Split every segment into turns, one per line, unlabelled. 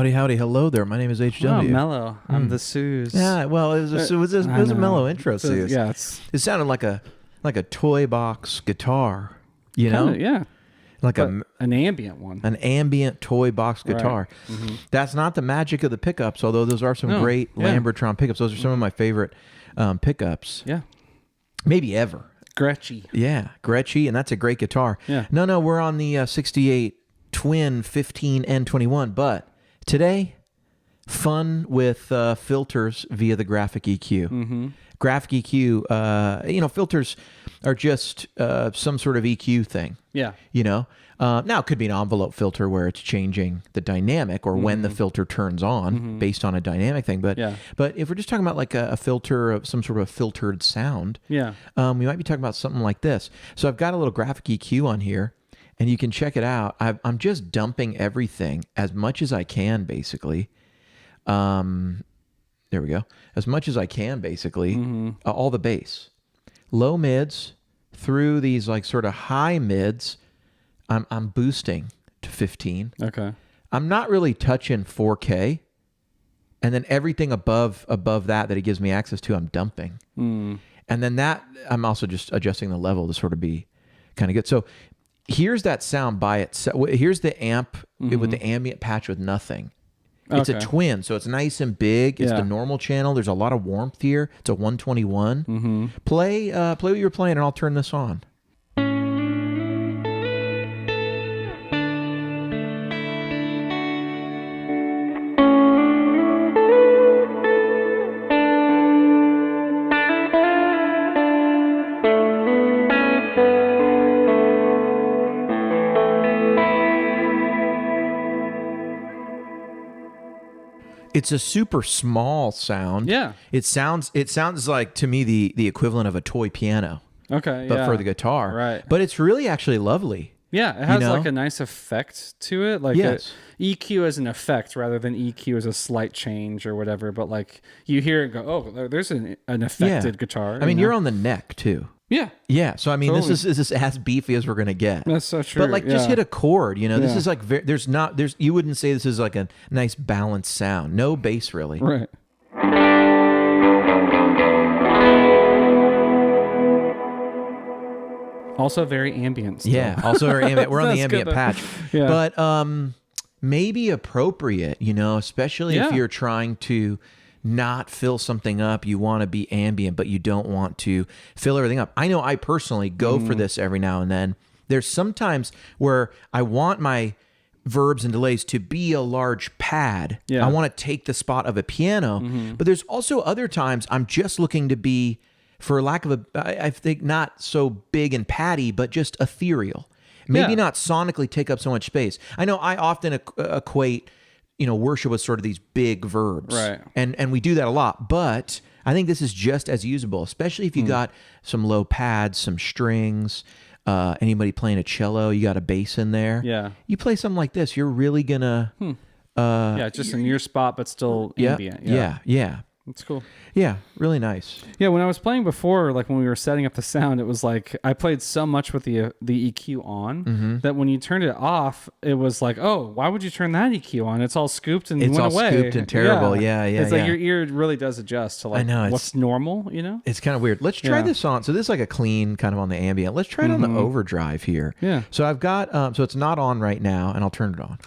Howdy, howdy. Hello there. My name is HW.
Oh, mellow. I'm the Sooze.
Yeah, well, it was a mellow intro, Sooze.
Yeah,
It sounded like a toy box guitar, you know?
Yeah.
Like
But an ambient one.
an ambient toy box guitar.
Right. Mm-hmm.
That's not the magic of the pickups, although those are some great
yeah.
Lambertron pickups. Those are some of my favorite pickups.
Yeah.
Maybe ever.
Gretchy.
Yeah, Gretchy, and that's a great guitar.
Yeah.
No, we're on the 68 Twin 15N21, but today, fun with filters via the graphic EQ.
Mm-hmm.
Graphic EQ, filters are just some sort of EQ thing.
Yeah.
Now it could be an envelope filter where it's changing the dynamic or when the filter turns on based on a dynamic thing. But if we're just talking about like a filter of some sort of a filtered sound, we might be talking about something like this. So I've got a little graphic EQ on here, and you can check it out. I'm just dumping everything as much as I can, basically. There we go. As much as I can, basically, all the bass, low mids through these like sort of high mids. I'm boosting to 15.
Okay.
I'm not really touching 4K, and then everything above that it gives me access to, I'm dumping. And then that I'm also just adjusting the level to sort of be kind of good. So here's that sound by itself. Here's the amp with the ambient patch with nothing. It's a twin, so it's nice and big. It's the normal channel. There's a lot of warmth here. It's a 121. Play what you're playing, and I'll turn this on. It's a super small sound.
Yeah.
It sounds like, to me, the equivalent of a toy piano.
Okay.
But for the guitar.
Right.
But it's really actually lovely.
Yeah. It has like a nice effect to it. Like
yes.
EQ as an effect rather than EQ as a slight change or whatever. But like you hear it go, oh, there's an affected guitar.
I mean, you're on the neck too.
Yeah.
Yeah. So I mean, this is as beefy as we're gonna get.
That's so true.
But like, just hit a chord. This is like you wouldn't say this is like a nice balanced sound. No bass really.
Right. Also very ambient. Still.
Yeah. Also very ambient. We're on the ambient patch.
Yeah.
But maybe appropriate. Especially if you're trying to not fill something up. You want to be ambient, but you don't want to fill everything up. I know I personally go for this every now and then. There's sometimes where I want my verbs and delays to be a large pad.
Yeah.
I want to take the spot of a piano, but there's also other times I'm just looking to be, for lack of I think, not so big and patty, but just ethereal. Maybe not sonically take up so much space. I know I often equate worship with sort of these big verbs.
Right.
And we do that a lot, but I think this is just as usable, especially if you got some low pads, some strings, anybody playing a cello, you got a bass in there.
Yeah.
You play something like this, you're really gonna...
just in your spot, but still ambient.
Yeah.
That's cool.
Yeah, really nice.
Yeah, when I was playing before, like when we were setting up the sound, it was like I played so much with the EQ on that when you turned it off, it was like, oh, why would you turn that EQ on? It's all scooped and
It's
went
all
away.
scooped and terrible. Yeah.
It's like your ear really does adjust to like what's normal,
It's kind of weird. Let's try this on. So this is like a clean kind of on the ambient. Let's try it on the overdrive here.
Yeah.
So I've got, so it's not on right now, and I'll turn it on.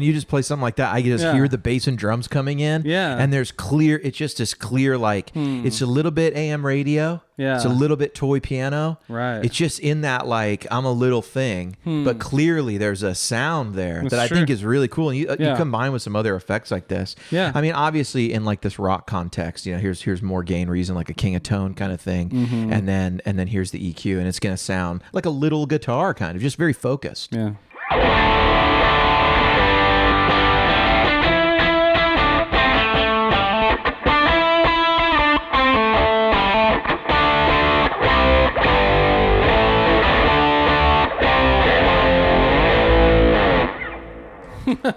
you just play something like that, I just hear the bass and drums coming in.
Yeah.
And there's clear, it's just as clear, like it's a little bit AM radio.
Yeah.
It's a little bit toy piano.
Right.
It's just in that, like, I'm a little thing, but clearly there's a sound there that I think is really cool. And you combine with some other effects like this.
Yeah.
I mean, obviously in like this rock context, you know, here's more gain reason, like a king of tone kind of thing. And then here's the EQ, and it's going to sound like a little guitar kind of, just very focused.
Yeah.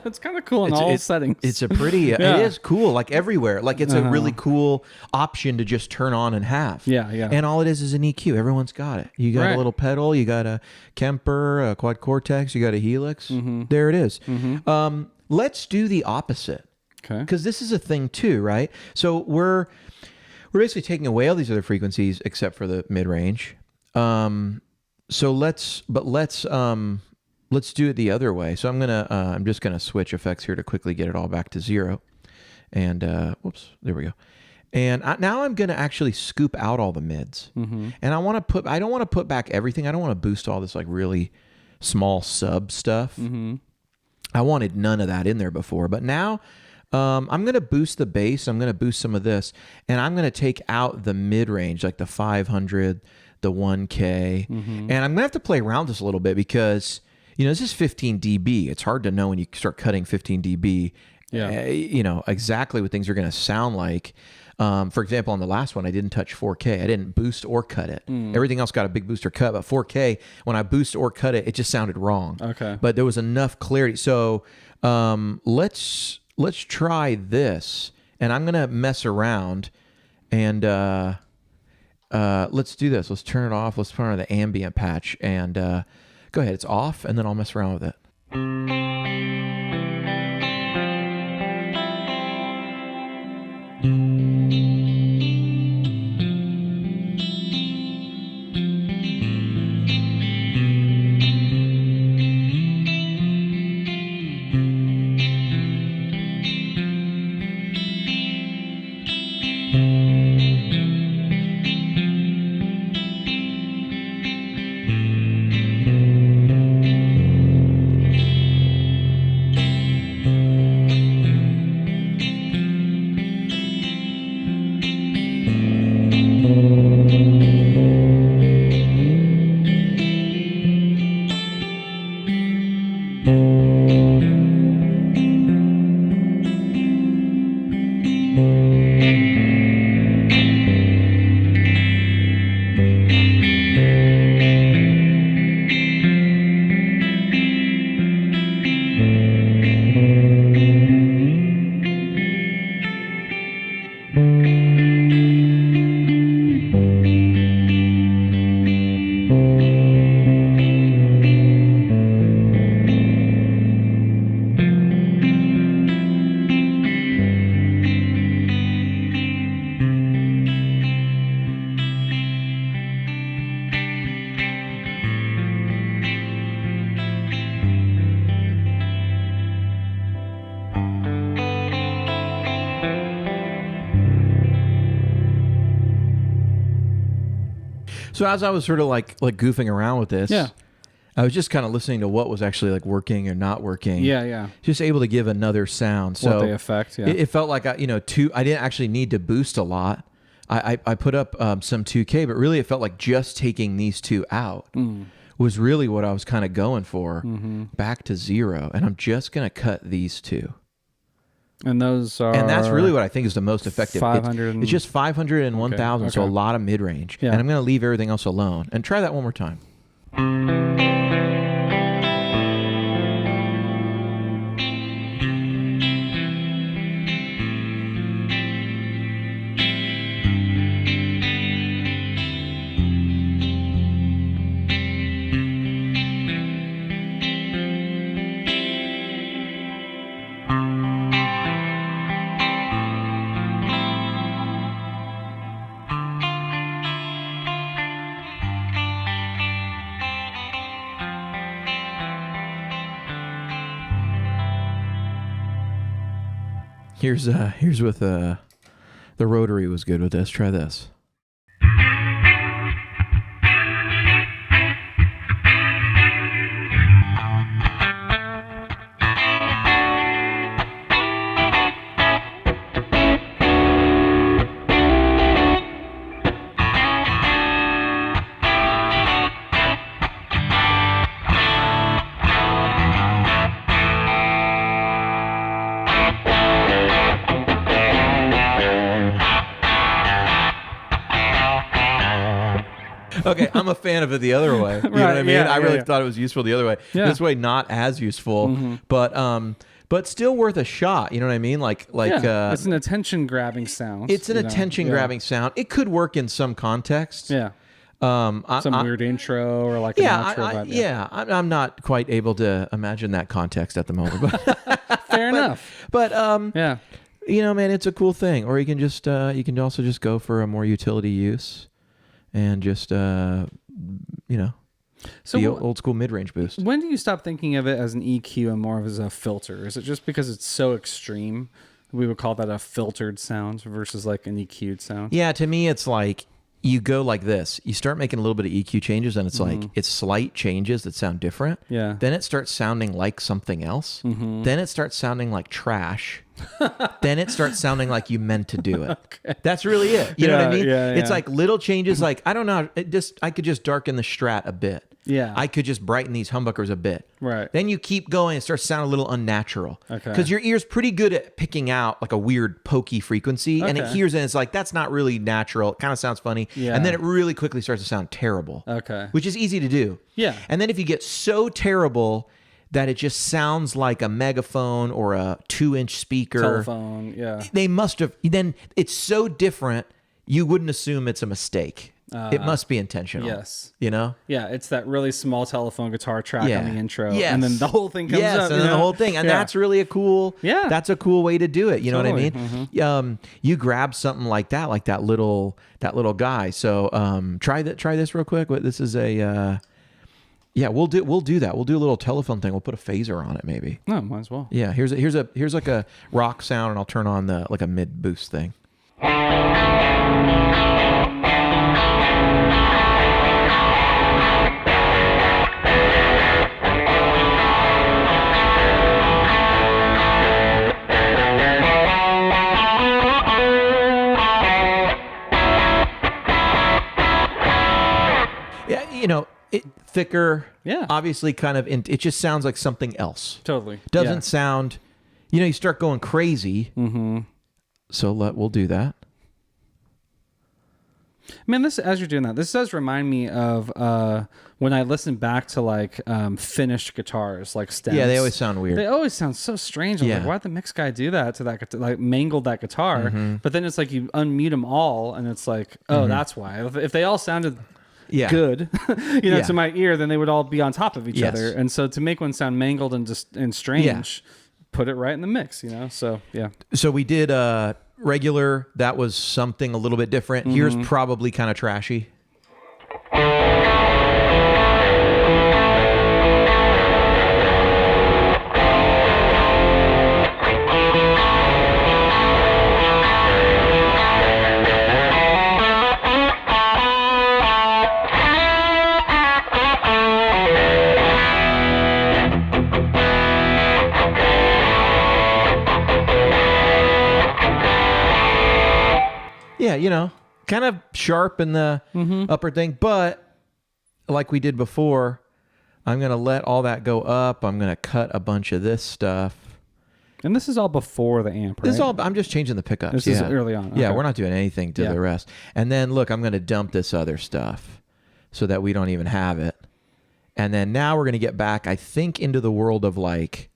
It's kind of cool in all settings.
It's a pretty, it is cool, like everywhere. Like it's a really cool option to just turn on and have.
Yeah, yeah.
And all it is an EQ. Everyone's got it. You got a little pedal, you got a Kemper, a Quad Cortex, you got a Helix. There it is. Let's do the opposite.
Okay.
Because this is a thing too, right? So we're basically taking away all these other frequencies except for the mid range. So let's do it the other way. So I'm just gonna switch effects here to quickly get it all back to 0. And whoops, there we go. And now I'm gonna actually scoop out all the mids. And I don't want to put back everything. I don't want to boost all this like really small sub stuff. I wanted none of that in there before, but now I'm gonna boost the bass. I'm gonna boost some of this, and I'm gonna take out the mid range, like the 500, the 1K, and I'm gonna have to play around this a little bit because, you know, this is 15 dB. It's hard to know when you start cutting 15 dB, you know, exactly what things are going to sound like. For example, on the last one, I didn't touch 4K. I didn't boost or cut it. Everything else got a big boost or cut, but 4K, when I boost or cut it, it just sounded wrong.
Okay.
But there was enough clarity. So let's try this, and I'm going to mess around, and let's do this. Let's turn it off. Let's put on the ambient patch, and go ahead. It's off, and then I'll mess around with it. So as I was sort of like goofing around with this, I was just kind of listening to what was actually like working or not working.
Yeah.
Just able to give another sound. So
what they affect. Yeah.
It felt like I didn't actually need to boost a lot. I put up some 2K, but really it felt like just taking these two out was really what I was kind of going for, back to 0. And I'm just gonna cut these two.
And those are...
And that's really what I think is the most effective.
500
It's just 500 and 1,000, so a
Okay.
lot of mid-range.
Yeah.
And I'm going to leave everything else alone. And try that one more time. Here's with the rotary was good with this. Try this. Okay, I'm a fan of it the other way. You know what I mean? I really thought it was useful the other way.
Yeah.
This way, not as useful, but still worth a shot. You know what I mean?
It's an attention grabbing sound.
It's an attention grabbing sound. It could work in some contexts.
Yeah. Some weird intro or like an outro.
I'm not quite able to imagine that context at the moment. But
fair enough.
But
yeah.
You know, man, it's a cool thing. Or you can just also just go for a more utility use. And just, so the old school mid-range boost.
When do you stop thinking of it as an EQ and more of as a filter? Is it just because it's so extreme? We would call that a filtered sound versus like an EQ'd sound?
Yeah, to me, it's like you go like this. You start making a little bit of EQ changes, and it's like it's slight changes that sound different.
Yeah.
Then it starts sounding like something else. Then it starts sounding like trash. Then it starts sounding like you meant to do it.
Okay.
That's really it. You know what I mean?
Yeah,
it's like little changes. Like, I don't know. I could just darken the strat a bit.
Yeah.
I could just brighten these humbuckers a bit.
Right.
Then you keep going. It starts sounding a little unnatural.
Okay.
Because your ear's pretty good at picking out like a weird pokey frequency. And it hears it and it's like, that's not really natural. It kind of sounds funny.
Yeah.
And then it really quickly starts to sound terrible.
Okay.
Which is easy to do.
Yeah.
And then if you get so terrible that it just sounds like a megaphone or a 2-inch speaker.
Telephone, yeah.
They must have, then it's so different, you wouldn't assume it's a mistake. It must be intentional.
Yes.
You know?
Yeah, it's that really small telephone guitar track on the intro.
Yes.
And then the whole thing comes up.
And then the whole thing. And that's really a cool, that's a cool way to do it. You know what I mean? You grab something like that little guy. So try this real quick. This is a... Yeah, we'll do that. We'll do a little telephone thing. We'll put a phaser on it, maybe.
No, might as well.
Yeah, here's like a rock sound, and I'll turn on the like a mid boost thing. Yeah, you know. Thicker, obviously kind of, it just sounds like something else.
Totally.
Doesn't sound, you start going crazy. So we'll do that.
Man, as you're doing that, this does remind me of when I listen back to like finished guitars, like stems.
Yeah, they always sound weird.
They always sound so strange. I'm like, why'd the mix guy do that to that? Like mangled that guitar. But then it's like you unmute them all, and it's like, oh, that's why. If they all sounded good, to my ear, then they would all be on top of each other. And so to make one sound mangled and strange, put it right in the mix. So yeah.
So we did regular. That was something a little bit different. Here's probably kind of trashy. Yeah, kind of sharp in the upper thing, but like we did before, I'm going to let all that go up. I'm going to cut a bunch of this stuff.
And this is all before the amp, right?
This is all, I'm just changing the pickups.
This is early on.
Yeah,
Okay.
we're not doing anything to the rest. And then look, I'm going to dump this other stuff so that we don't even have it. And then now we're going to get back, I think, into the world of like,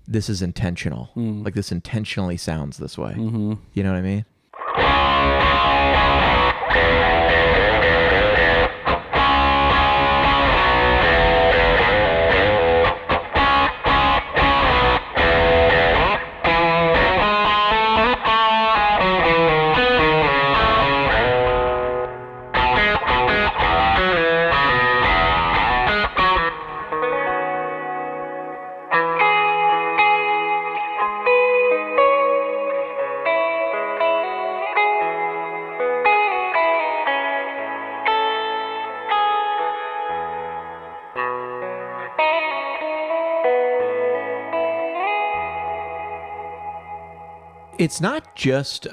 this is intentional. Like this intentionally sounds this way. You know what I mean? it's not just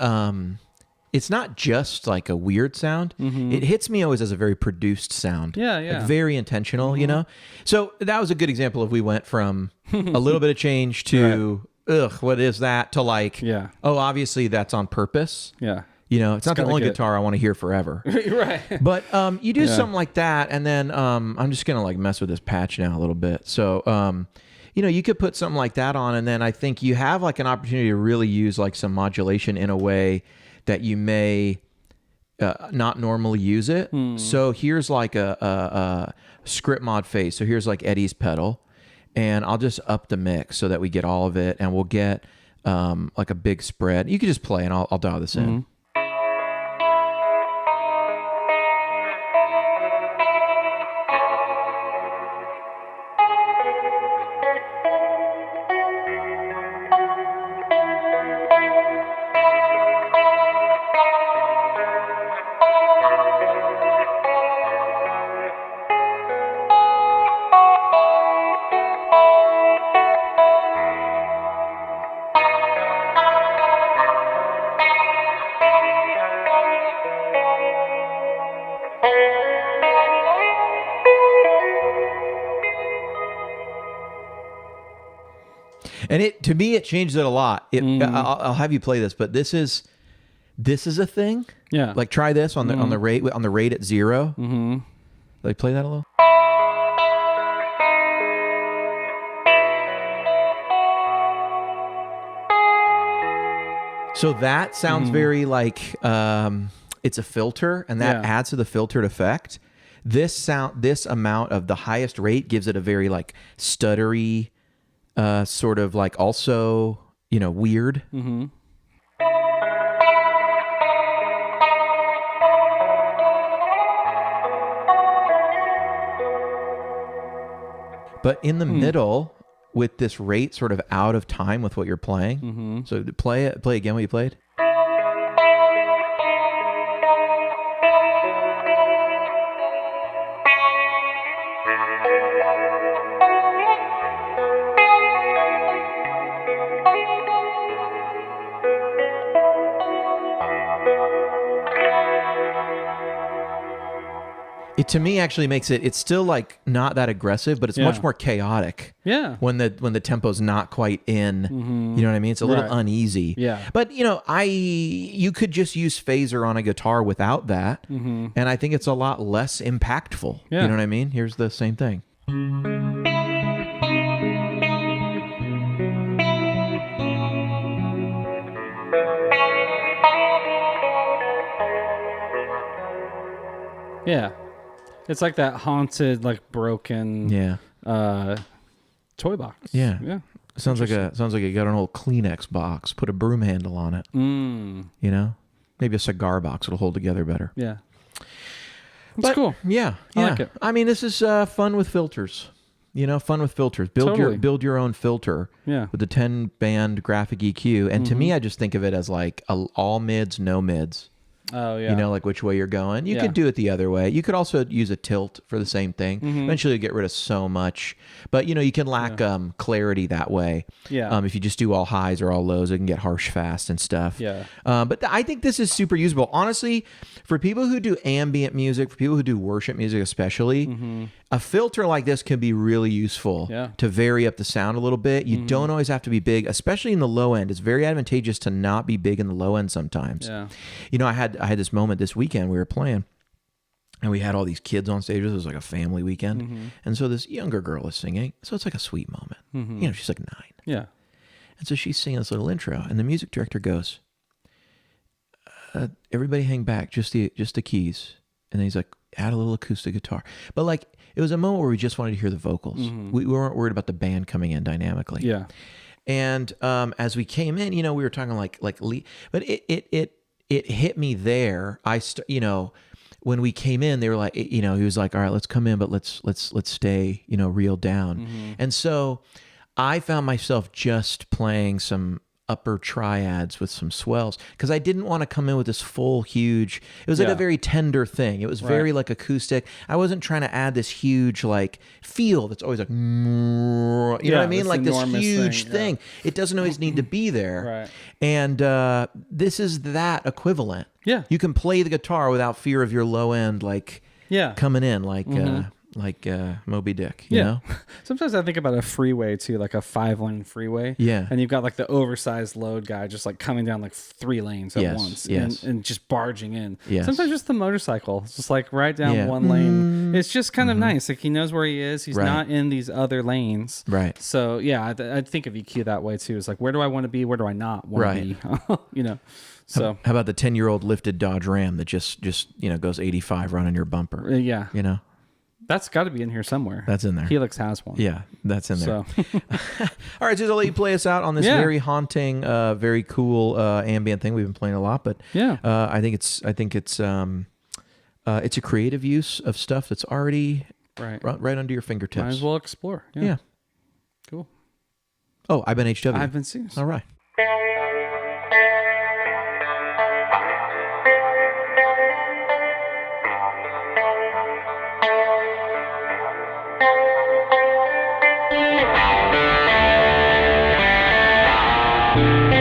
like a weird sound. It hits me always as a very produced sound.
Yeah.
Like very intentional, you know? So that was a good example of we went from a little bit of change to, what is that? To like, oh, obviously that's on purpose.
Yeah.
You know, it's not the only guitar I want to hear forever.
Right.
But you do something like that, and then I'm just going to like mess with this patch now a little bit. So, you know, you could put something like that on, and then I think you have like an opportunity to really use like some modulation in a way that you may not normally use it. So here's like a script mod phase. So here's like Eddie's pedal, and I'll just up the mix so that we get all of it, and we'll get like a big spread. You could just play, and I'll dial this in. And to me, it changed it a lot. I'll have you play this, but this is a thing.
Yeah.
Like try this on the rate at 0. Like play that a little. So that sounds very like it's a filter, and that adds to the filtered effect. This amount of the highest rate gives it a very like stuttery, sort of like also, you know, weird. But in the middle, with this rate sort of out of time with what you're playing. So play again what you played. It to me actually makes it's still like not that aggressive, but it's much more chaotic.
Yeah.
When the tempo's not quite in, you know what I mean? It's a little uneasy.
Yeah.
But you know, you could just use phaser on a guitar without that, and I think it's a lot less impactful.
Yeah.
You know what I mean? Here's the same thing.
Yeah. It's like that haunted, like broken toy box.
Yeah.
Yeah.
Sounds like you got an old Kleenex box. Put a broom handle on it. You know? Maybe a cigar box. It'll hold together better.
Yeah. It's cool.
Yeah.
I like it.
I mean, this is fun with filters. You know, fun with filters. Build your own filter with the 10-band graphic EQ. And to me, I just think of it as like all mids, no mids.
Oh, yeah.
You know, like which way you're going. You could do it the other way. You could also use a tilt for the same thing. Eventually you get rid of so much. But, you know, you can lack clarity that way.
Yeah.
If you just do all highs or all lows, it can get harsh fast and stuff.
Yeah.
But I think this is super usable. Honestly, for people who do ambient music, for people who do worship music especially, a filter like this can be really useful to vary up the sound a little bit. You don't always have to be big, especially in the low end. It's very advantageous to not be big in the low end sometimes.
Yeah.
You know, I had this moment this weekend. We were playing, and we had all these kids on stage. It was like a family weekend. And so this younger girl is singing. So it's like a sweet moment. You know, she's like 9.
Yeah.
And so she's singing this little intro, and the music director goes, everybody hang back, just the keys. And then he's like, add a little acoustic guitar. But like, it was a moment where we just wanted to hear the vocals. We weren't worried about the band coming in dynamically.
Yeah.
And as we came in, you know, we were talking like but it hit me there. You know, when we came in, they were like, you know, he was like, all right, let's come in, but let's stay, you know, reeled down. And so I found myself just playing some upper triads with some swells, because I didn't want to come in with this full huge, it was like a very tender thing. It was very like acoustic. I wasn't trying to add this huge like feel that's always like, you know what I mean? Like this huge thing. It doesn't always need to be there.
Right.
And this is that equivalent.
Yeah.
You can play the guitar without fear of your low end like coming in like Moby Dick, you know?
Sometimes I think about a freeway too, like a 5-lane freeway.
Yeah.
And you've got like the oversized load guy just like coming down like 3 lanes at once and just barging in.
Yes.
Sometimes just the motorcycle, it's just like right down one lane. It's just kind of nice. Like he knows where he is. He's not in these other lanes.
Right.
So yeah, I think of EQ that way too. It's like, where do I want to be? Where do I not want to be? You know? So
how about the 10-year-old lifted Dodge Ram that just goes 85 running your bumper?
Yeah.
You know?
That's got to be in here somewhere.
That's in there.
Helix has one.
Yeah, that's in there.
So.
All right, Sooze, I'll let you play us out on this very haunting, very cool ambient thing we've been playing a lot. But I think it's a creative use of stuff that's already right under your fingertips.
Might as well explore.
Yeah.
Cool.
Oh, I've been HW.
I've been Sooze.
All right.
Thank you.